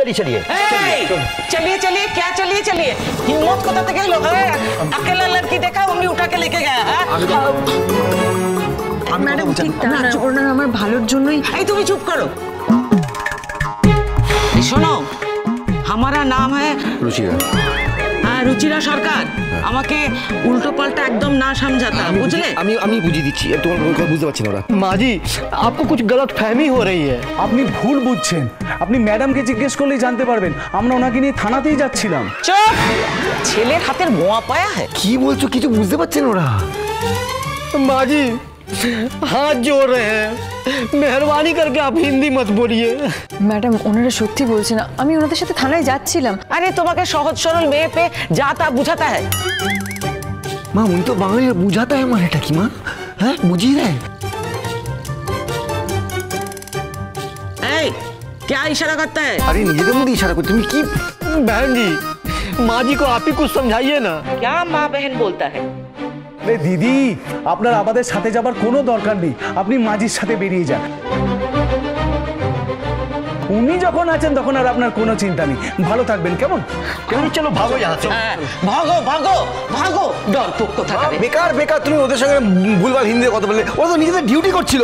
चलिए चलिए चलिए चलिए क्या चलिए चलिए हिम्मत कोथा থেকে এলো अकेला लड़की देखा उन्हीं उठा के लेके गया है मैडम ठीक ना ওনার আমার ভালোর জন্যই এই তুমি চুপ করো শোনো हमारा नाम है रुचिरा रुचिरा सरकार আমাকে উল্টো পাল্টা একদম না समझाता বুঝলে আমি বুঝিয়ে দিচ্ছি তোমার কথা বুঝতে পারছি না माँ जी आपको कुछ गलत फहमी हो रही है আপনি ভুল বুঝছেন আপনি ম্যাডামকে জিজ্ঞেস করলেই জানতে পারবেন আমরা ওনাকে নিয়ে থানাতেই যাচ্ছিলাম চুপ ছেলের হাতের মোয়া পায়া है কি বলছো কিছু বুঝতে পারছেন ওরা माँ जी हाथ जोड़ रहे हैं मेहरबानी करके आप हिंदी मत बोलिए ম্যাডাম ওনারা সত্যি বলছেন আমি ওনাদের সাথে থানায় যাচ্ছিলাম अरे তোমাকে সহজ সরল মেয়ে पे जाता बुझाता है माँ उन तो बांग्ला बुझाता है हमारे टकी माँ है बुझी रहे क्या इशारा करता है अरे নিজেদের মধ্যে ইশারা করতে তুমি কি बहन जी माँ जी को आप ही कुछ समझाइए ना क्या माँ बहन बोलता है আরে দিদি আপনার আমাদের সাথে যাবার কোনো দরকার নেই আপনি মাঝির সাথে বেরিয়ে যান উনি যখন আছেন তখন আর আপনার কোনো চিন্তা নেই ভালো থাকবেন কেমন चलो भागो यहाँ से भागो भागो भागो डर तो कोथा करे বেকার বেকার তুমি ওদের সঙ্গে ভুলভাল হিন্দিতে কথা বললে ওরা তো নিজেদের ডিউটি করছিল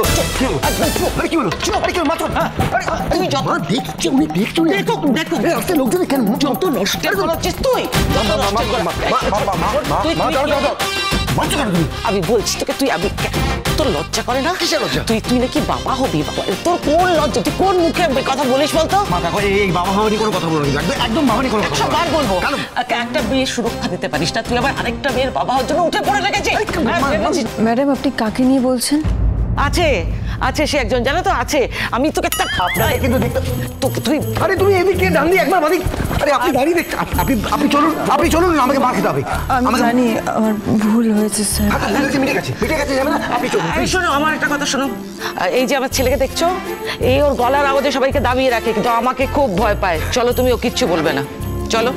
আরে কি হলো আরে কি মাত্র আরে তুমি যত দেখছো উনি দেখছো देखो देखो রাস্তা লোকজন কেন যত নষ্টের করছিস তুই আমি বলছি তোকে তুই আমি তোর লজ্জা করে না কিসের লজ্জা তুই তুই নাকি বাবা হবি বাবা তোর কোন লজ্জা তুই কোন মুখে কথা বলিস বলতো মা দেখো এই বাবা মামানি কোনো কথা বলো না একদম মামানি কোনো কথা সবার বলবো একটা মেয়ে সুরক্ষা দিতে পারিস না তুই আবার আরেকটা মেয়ের বাবা হওয়ার জন্য উঠে পড়ে লেগেছিস ম্যাডাম আপনি কাকে নিয়ে বলছেন আছে আছে সে একজন জানো তো আছে আমি তোকে একটা খাপড়া কিন্তু দেখতে তোকে তুই আরে তুমি এদিকে ডান দিয়ে একবার বাদি আরে আপনি দাঁড়িয়ে দেখতে আপনি চলুন না আমাকে মার খেতে হবে আমি জানি আমার ভুল হয়েছে স্যার মিটে গেছে যাবে না আপনি চলুন এই শোনো আমার একটা কথা শোনো এই যে আমার ছেলেকে দেখছো এই ওর গলার আওয়াজে সবাইকে দাবিয়ে রাখে কিন্তু আমাকে খুব ভয় পায় চলো তুমি ও কিচ্ছু বলবে না চলো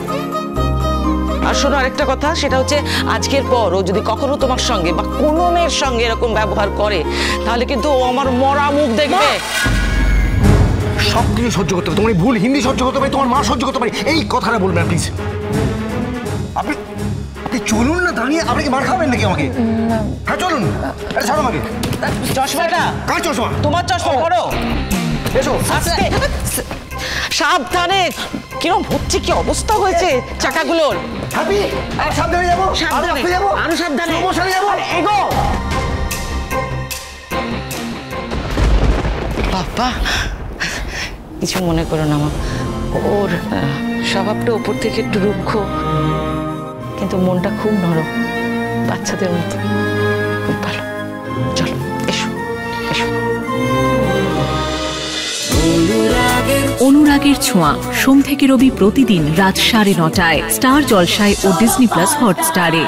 আর শোনো আরেকটা কথা সেটা হচ্ছে আজকের পর ও যদি কখনো তোমার সঙ্গে বা কোনো মেয়ের সঙ্গে এরকম ব্যবহার করে তাহলে কিন্তু ও আমার মরা মুখ দেখবে সব কিছু সহ্য করতে পারে তোমার ভুল হিন্দি সহ্য করতে পারে তোমার মা সহ্য করতে পারে এই কথাটা বলবেন প্লিজ আপনি চলুন না দাঁড়িয়ে আপনি কি মার খাবেন নাকি আমাকে হ্যাঁ চলুন আরে ছাড়ো আমাকে চশমাটা কার চশমা তোমার চশমা করো এসো আস্তে সাবধানে কিরকম হচ্ছে কি অবস্থা হয়েছে চাকাগুলোর হ্যাপি আর সাবধানে যাবো আরো সাবধানে প্রমোশনে যাবো এগো বাবা কিছু মনে করো না মা ওর স্বভাবটা উপর থেকে একটু রুক্ষ কিন্তু মনটা খুব নরম বাচ্চাদের মতো খুব ভালো চলো এসো এসো অনুরাগের ছোঁয়া সোম থেকে রবি প্রতিদিন রাত 9:30টায় স্টার জলসায় ও ডিজনি প্লাস হটস্টারে।